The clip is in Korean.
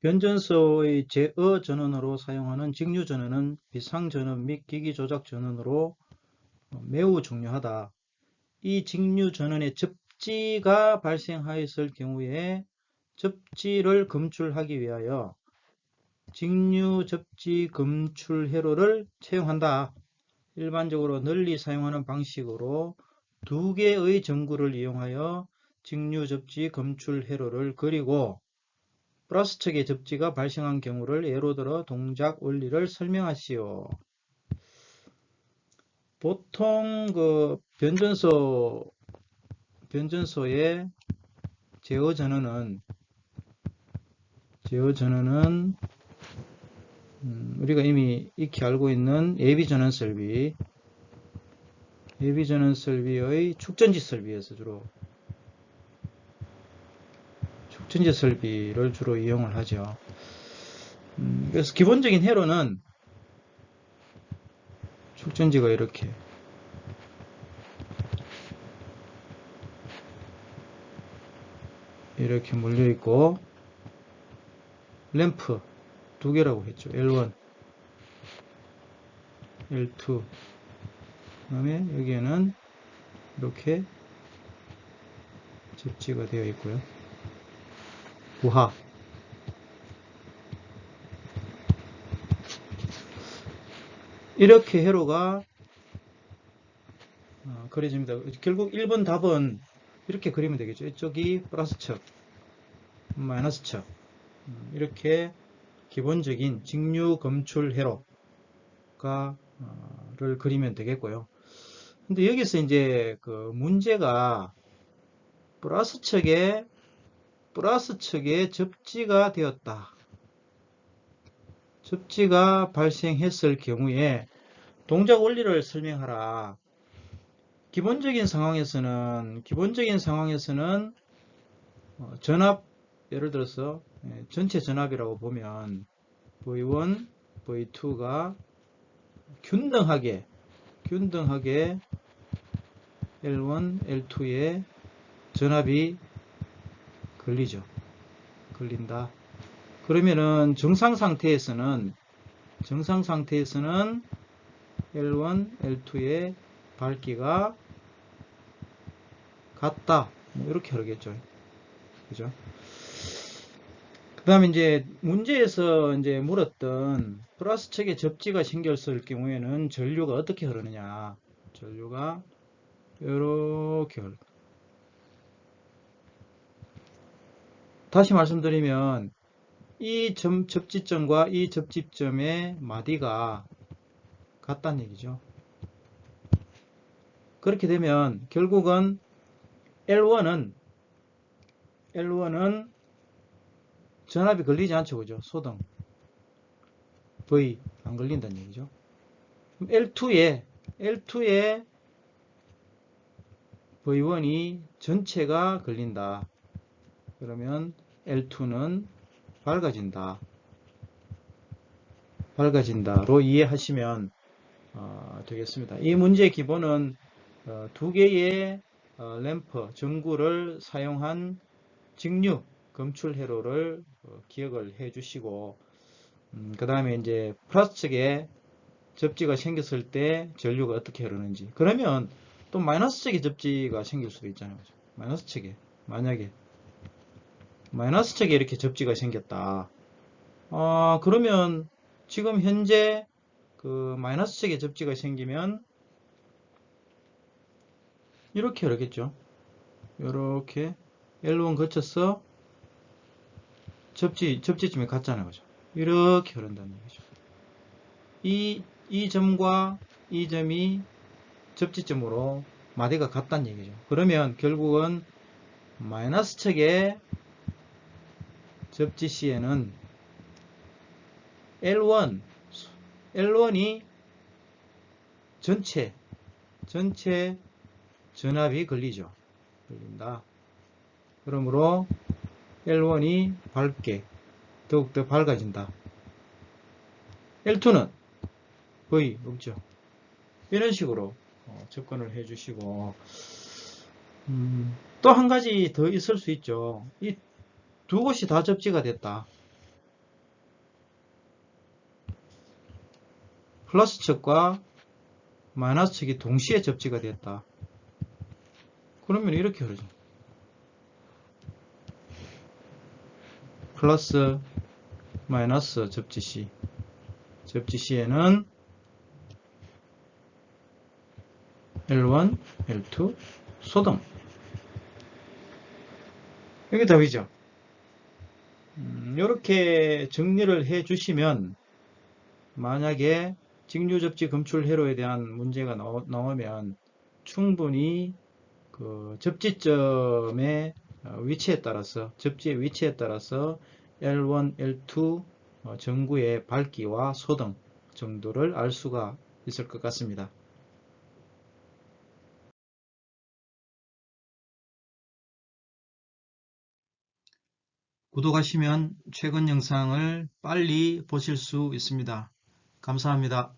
변전소의 제어 전원으로 사용하는 직류 전원은 비상 전원 및 기기 조작 전원으로 매우 중요하다. 이 직류 전원의 접지가 발생하였을 경우에 접지를 검출하기 위하여 직류 접지 검출 회로를 채용한다. 일반적으로 널리 사용하는 방식으로 두 개의 전구를 이용하여 직류 접지 검출 회로를 그리고 플러스 측의 접지가 발생한 경우를 예로 들어 동작 원리를 설명하시오. 보통 그 변전소의 제어 전원은 우리가 이미 익히 알고 있는 예비 전원 설비의 축전지 설비에서 주로 축전지 설비를 주로 이용을 하죠. 그래서 기본적인 회로는 축전지가 이렇게 몰려 있고 램프 두 개라고 했죠. L1, L2. 그다음에 여기에는 이렇게 접지가 되어 있고요. 부하. 이렇게 회로가 그려집니다. 결국 1번 답은 이렇게 그리면 되겠죠. 이쪽이 플러스 척, 마이너스 척. 이렇게 기본적인 직류 검출 회로가 를 그리면 되겠고요. 근데 여기서 이제 그 문제가 플러스 척에 접지가 되었다. 접지가 발생했을 경우에 동작 원리를 설명하라. 기본적인 상황에서는 전압, 예를 들어서 전체 전압이라고 보면 V1, V2가 균등하게 L1, L2에 전압이 걸린다. 그러면은 정상 상태에서는 L1, L2의 밝기가 같다. 이렇게 하겠죠. 그죠? 그 다음에 이제 문제에서 이제 물었던 플러스 측에 접지가 생겼을 경우에는 전류가 어떻게 흐르느냐. 전류가 이렇게 흐릅니다. 다시 말씀드리면 이 접지점과 이 접지점의 마디가 같다는 얘기죠. 그렇게 되면 결국은 L1은 전압이 걸리지 않죠. 그죠? 소등 V 안 걸린다는 얘기죠. L2에 V1이 전체가 걸린다. 그러면 L2는 밝아진다로 이해하시면 되겠습니다. 이 문제의 기본은 두 개의 램프 전구를 사용한 직류 검출 회로를 기억을 해 주시고 그 다음에 이제 플러스 측에 접지가 생겼을 때 전류가 어떻게 흐르는지. 그러면 또 마이너스 측에 접지가 생길 수도 있잖아요. 마이너스 측에 만약에 마이너스 측에 이렇게 접지가 생겼다. 그러면 지금 현재 그 마이너스 측에 접지가 생기면 이렇게 흐르겠죠. 이렇게 L1 거쳐서 접지점이 같잖아요. 그죠? 이렇게 흐른다는 얘기죠. 이 점과 이 점이 접지점으로 마디가 같다는 얘기죠. 그러면 결국은 마이너스 측의 접지 시에는 L1이 전체 전압이 걸린다. 그러므로 L1이 더욱더 밝아진다. L2는 거의 없죠. 이런 식으로 접근을 해주시고 또 한 가지 더 있을 수 있죠. 이 두 곳이 다 접지가 됐다. 플러스 측과 마이너스 측이 동시에 접지가 됐다. 그러면 이렇게 흐르죠. 플러스 마이너스 접지 C. 접지 C에는 L1, L2, 소등. 여기 답이죠. 이렇게 정리를 해 주시면 만약에 직류접지 검출 회로에 대한 문제가 나오면 충분히 그 접지점의 위치에 따라서, 접지의 위치에 따라서 L1, L2 전구의 밝기와 소등 정도를 알 수가 있을 것 같습니다. 구독하시면 최근 영상을 빨리 보실 수 있습니다. 감사합니다.